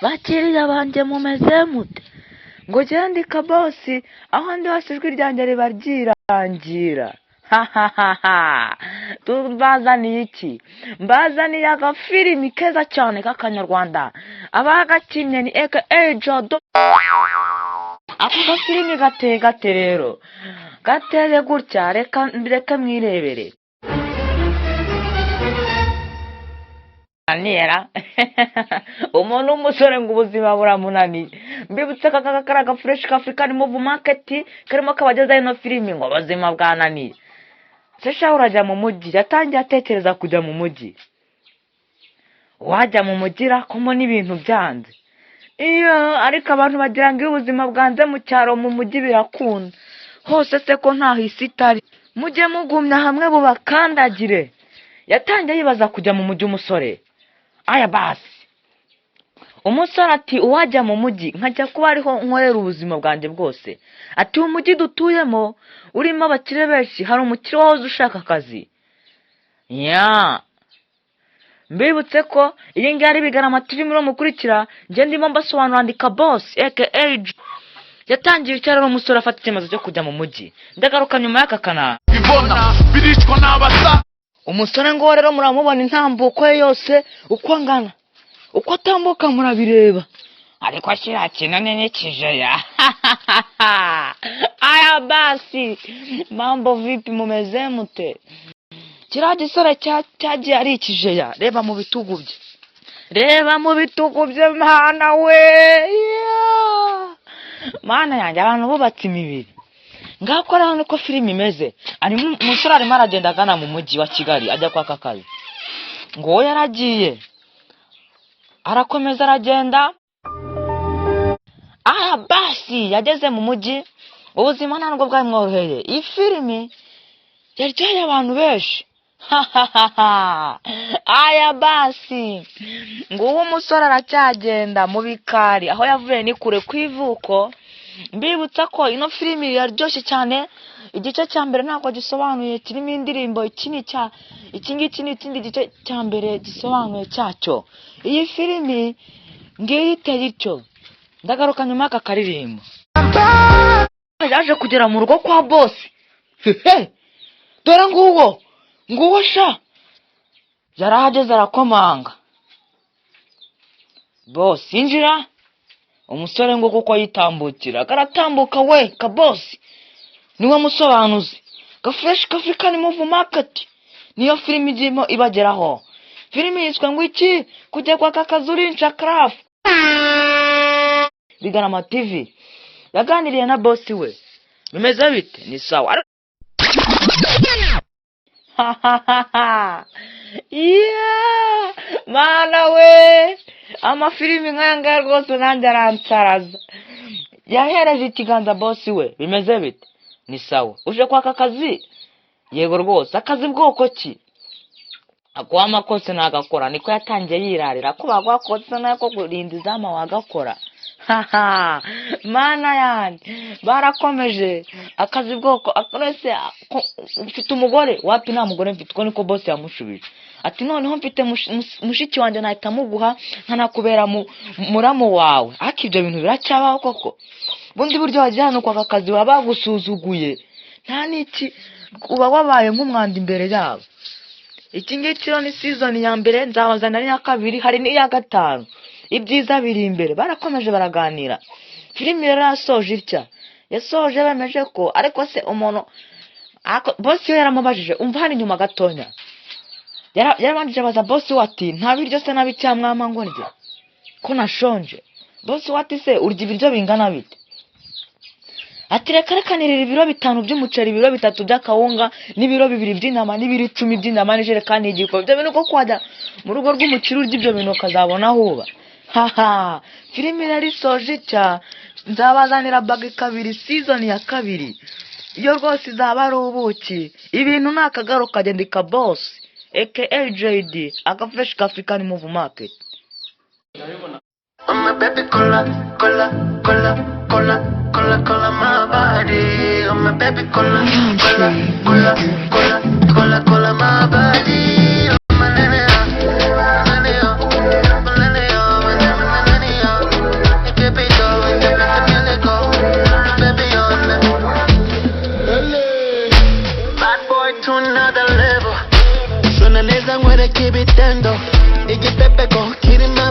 bakiriya banjye mumeze mute? Ngo gende kabosi, aho ndi hose ijwi ryanjye riba ryirangira. Hahahaha, tubazaniye iki? Mbazaniye agafilimi keza cyane k'akanyarwanda, abagakinnye ni Jodo. Ako gafilimi gate rero, gateye gutya, reka mwirebere. Anira umuntu w'umusore ngo ubuzima buramunaniye. Mbibutse kakakara gafresh k'African Move Market karimo kabageza ino filimi ngo ubuzima bwananiye. Sesha urajya mu mujyi, yatangiye atekereza kujya mu mujyi. Wajya mu mujyi komo n'ibintu byanze. Iyo ariko abantu bagira ngo ubuzima bwanze mu cyaro mu mujyi birakunda. Hose se ko nta hisi itari. Mujye mugumya hamwe bubakandagire. Yatangiye yibaza kujya mu mujyi umusore. Aya basi. Umusore ati uwajya mu mujyi nkajya kuba ariho nkorera ubuzima bwanjye bwose. Ati umujyi dutuyemo urimo abakire benshi, hari umukire wahoze ushaka akazi. Mbibutse ko iyi ngiyi ari Bigarama TV muri mukurikira, nge ndimo mbasobanura andika boss aka yatangiye icyaro umusore afata icyemezo cyo kujya mu mujyi. Ndagaruka nyuma y'aka kanaka. Bibona biricwa n'abasa. Umusore ngo rero muramubona intambuko ye yose uko angana. Uko atambuka murabireba. Ariko ashira kinane n'ikijaya. Aya basi. Mambo vipi mumeze mute? Kira gisore cyagiye ari ikijaya. Reba mu bitugu bye. Reba mu bitugu bye mana we. Mana yanjye abantu bubatse imibiri. Ngakora hano ko filimi imeze. Ari umusore arimo aragenda agana mu mujyi wa Kigali ajya kwa kakazi. Ngo yaragiye. Arakomeza aragenda. Aya basi yageze mu mujyi. Ubuzima ntabwo bwamworoheye. Iyi filimi yaryoheye abantu benshi. Aya basi. Ngo uwo musore aracyagenda mu bikari aho yavuye ni kure kwivuko. Mbibutsa ko ino filimi yaryoshye cyane. Igice cya mbere ntabwo gisobanuye, kirimo indirimbo ikingiki n'ikindi gice cya mbere gisobanuye cyacyo. Iyi filimi ngiye iteye ityo. Ndagaruka nyuma y'aka karirimbo. Yaje kugera mu rugo kwa boss. Dore nguwo sha. Yarahageze arakomanga. Boss injira. Umusore ngo kuko yitambukira. Karatambuka we kabosi. Niwe musobanuzi. Gafresh k'African Move Market. Niyo filimi igimo ibageraho. Filimi yitwa ngo iki? Kujya kwa kakazuri Nchakraf. Bigarama TV. Yaganiriye na boss we. Bimeze bite? Ni sawa. Mana we. Amafilimi nk'aya rwose nanjye aransaraza. Yahereje ikiganza boss we. Bimeze bite? Ni sawa. Uje kwaka akazi? Yego rwose. Akazi bwoko ki? Akuwa amakosa nagakora. Niko yatangiye yirarira. Kuba gwakoze nako kurinda izama wagakora. Mana yanjye. Barakomeje. Akazi bwoko. Akorese ufite umugore. Wapi nta mugore mfite. Ko niko boss yamushubije. Ati noneho mfite mushiki wanjye nahita muguha nkanakubera muramu wawe. Ariko ibyo bintu biracyabaho koko. Bundi buryo wagiye hano kwa kakazi baba bagusuzuguye. Nta niki uba wabaye nk'umwanda imbere yabo. Iki ngiki ni season ya mbere, nzabazana n'iya kabiri, hari n'iya gatanu. Ibyiza biri imbere. Barakomeje baraganira. Filimi rero yasoje itya. Yasoje bemeje ko ariko se umuntu boss we yaramubajije umva hari nyuma gatonya. Yarabanje baza boss wati nta biryo se nabi cyamwama ngo ndye. Ko nashonje. Boss wati se urya ibiryo bingana bite? Ati reka nirira ibiro 5 by'umuceri, ibiro 3 by'akawunga, n'ibiro 2 by'inyama, n'ibiro 10 by'inyama n'ijerekani y'igiko. Ibyo bintu ko kwajya mu rugo rw'umukiri urya ibyo bintu kazabona huba. Filimi yari soje cya nzabazanira bagi kabiri season ya kabiri. Iyo rwose izaba ari ubuki. Ibintu nakagaruka gendika boss aka JD Agafresh African Move Market. I'm a baby cola, cola, cola, cola, cola, cola my body. I'm a baby cola, cola, cola, cola, cola, cola my body. I'm a nene, nene, nene, nene, nene, heart to another level. Suena neza nkwereke ibitendo, igipepeko kirimo